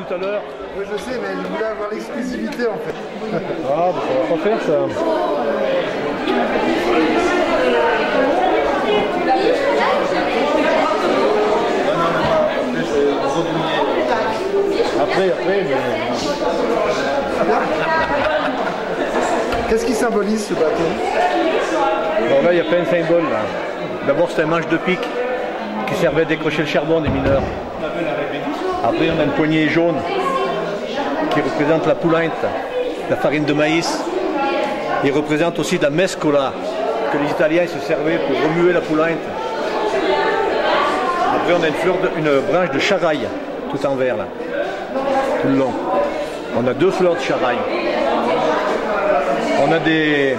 tout à l'heure. Oui, je sais, mais je voulais avoir l'exclusivité en fait. Ah, bah, ça va pas faire ça. Après, mais... Qu'est-ce qui symbolise ce bâton? Bon, là, il y a plein de symboles. D'abord, c'est un manche de pique qui servait à décrocher le charbon des mineurs. Après, on a une poignée jaune qui représente la poulainte, la farine de maïs. Il représente aussi de la mescola que les Italiens se servaient pour remuer la poulainte. Après, on a une branche de charaille tout en vert là, tout le long. On a 2 fleurs de charaille. On a des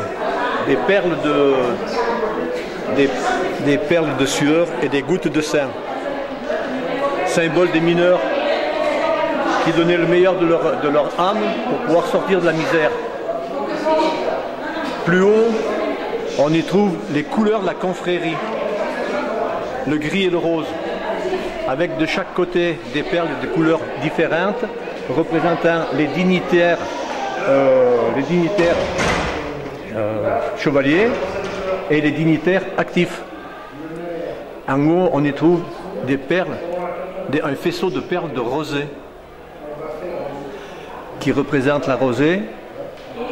perles de sueur et des gouttes de sang. Symbole des mineurs qui donnaient le meilleur de leur âme pour pouvoir sortir de la misère. Plus haut, on y trouve les couleurs de la confrérie, le gris et le rose, avec de chaque côté des perles de couleurs différentes, représentant les dignitaires chevaliers et les dignitaires actifs. En haut, on y trouve des perles, un faisceau de perles de rosée qui représente la rosée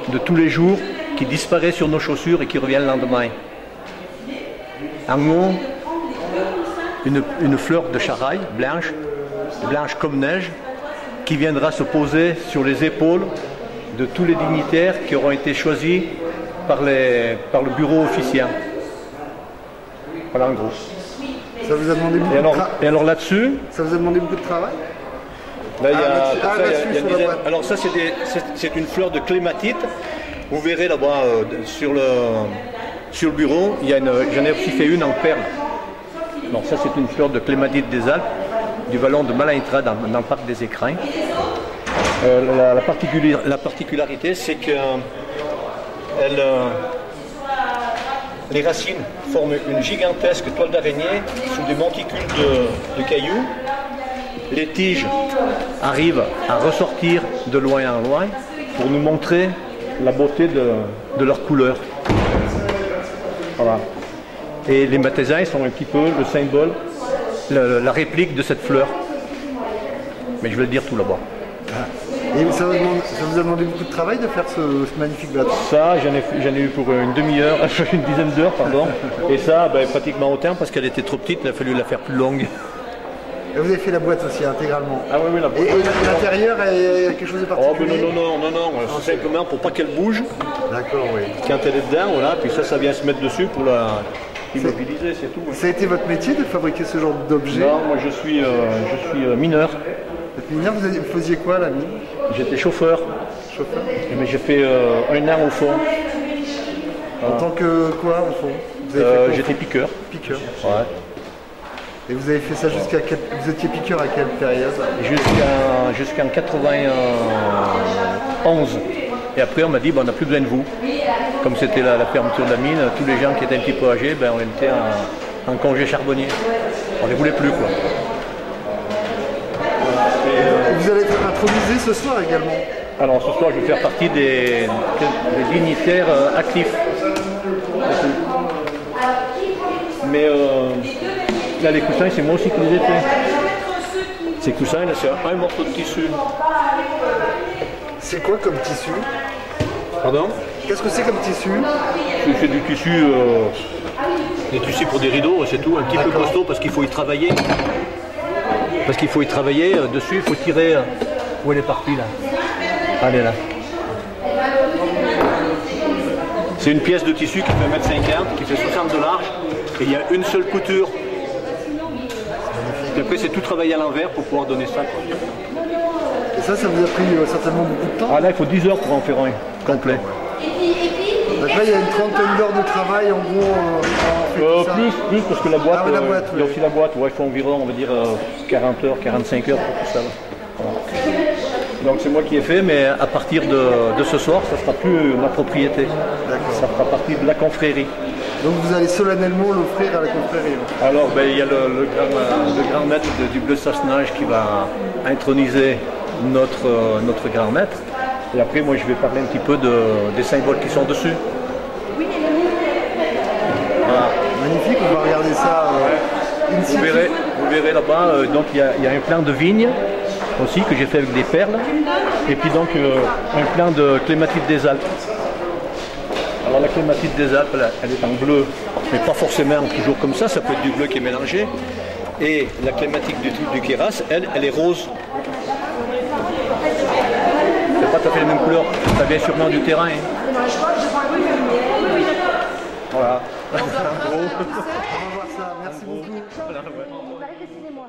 de tous les jours qui disparaît sur nos chaussures et qui revient le lendemain. En haut, une fleur de charaille blanche comme neige, qui viendra se poser sur les épaules de tous les dignitaires qui auront été choisis par le bureau officiel. Voilà en gros. Ça vous a demandé beaucoup de travail? Et alors là-dessus, ça vous a demandé beaucoup de travail? Là, il y a alors ça c'est une fleur de clématite. Vous verrez là-bas sur le bureau, j'en ai aussi fait une en perles. Donc ça c'est une fleur de clématite des Alpes, du vallon de Malaintra dans le parc des Écrins. La particularité c'est que les racines forment une gigantesque toile d'araignée sous des monticules de cailloux. Les tiges arrivent à ressortir de loin en loin pour nous montrer la beauté de leur couleur. Voilà. Et les matézins sont un petit peu le symbole, la réplique de cette fleur. Mais je vais le dire tout là-bas. Et ça vous a demandé beaucoup de travail de faire ce magnifique bâton? Ça, j'en ai eu pour une demi-heure, une dizaine d'heures, pardon. Et ça, pratiquement autant parce qu'elle était trop petite, il a fallu la faire plus longue. Et vous avez fait la boîte aussi intégralement? Ah oui, la boîte. Et l'intérieur, il y a quelque chose de particulier? Non, c'est simplement pour pas qu'elle bouge. D'accord, oui. Quand elle est dedans, voilà, puis ça vient se mettre dessus pour la immobiliser, c'est tout. Ça a été votre métier de fabriquer ce genre d'objet? Non, moi je suis mineur. Vous êtes mineur, vous faisiez quoi à la mine? J'étais chauffeur. Chauffeur? Mais j'ai fait 1 an au fond. En tant que quoi au fond? J'étais piqueur. Piqueur. Ouais. Et vous avez fait ça jusqu'à quelle... Vous étiez piqueur à quelle période? Jusqu'en 91. Et après on m'a dit on n'a plus besoin de vous. Comme c'était la fermeture de la mine, tous les gens qui étaient un petit peu âgés, on était en congé charbonnier. On ne les voulait plus quoi. Vous allez être intronisé ce soir également? Alors ce soir je vais faire partie des dignitaires actifs. Mais là les coussins c'est moi aussi qui les ai faits. Ces coussins là c'est un morceau de tissu. C'est quoi comme tissu? Pardon? Qu'est-ce que c'est comme tissu? C'est du tissu, des tissus pour des rideaux, c'est tout, un petit peu costaud parce qu'il faut y travailler. Parce qu'il faut y travailler dessus, il faut tirer. Où elle est partie là? Elle est là. C'est une pièce de tissu qui fait 1,50 m, qui fait 60 de large, et il y a une seule couture. Et après c'est tout travaillé à l'envers pour pouvoir donner ça. Et ça vous a pris certainement beaucoup de temps? Ah là il faut 10 heures pour en faire un complet. Donc là il y a une trentaine d'heures de travail en gros. Plus parce que la boîte, la boîte il y a aussi la boîte, il faut environ on va dire 40 heures, 45 heures pour tout ça. Voilà. Donc c'est moi qui ai fait, mais à partir de ce soir, ça ne sera plus ma propriété. Ça fera partie de la confrérie. Donc vous allez solennellement l'offrir à la confrérie? Alors il y a le grand maître du Bleu Sassenage qui va introniser notre grand maître. Et après, moi, je vais parler un petit peu des symboles qui sont dessus. Voilà. Magnifique, on va regarder ça. In situ. Vous verrez là-bas, donc il y a un plan de vigne aussi que j'ai fait avec des perles. Et puis donc un plan de clématite des Alpes. Alors la clématite des Alpes, elle est en bleu, mais pas forcément toujours comme ça peut être du bleu qui est mélangé. Et la clématite du Queyras, elle est rose. C'est pas tout à fait la même couleur, ça vient sûrement du terrain. Hein. Voilà. On va voir ça, merci beaucoup. Excusez-moi.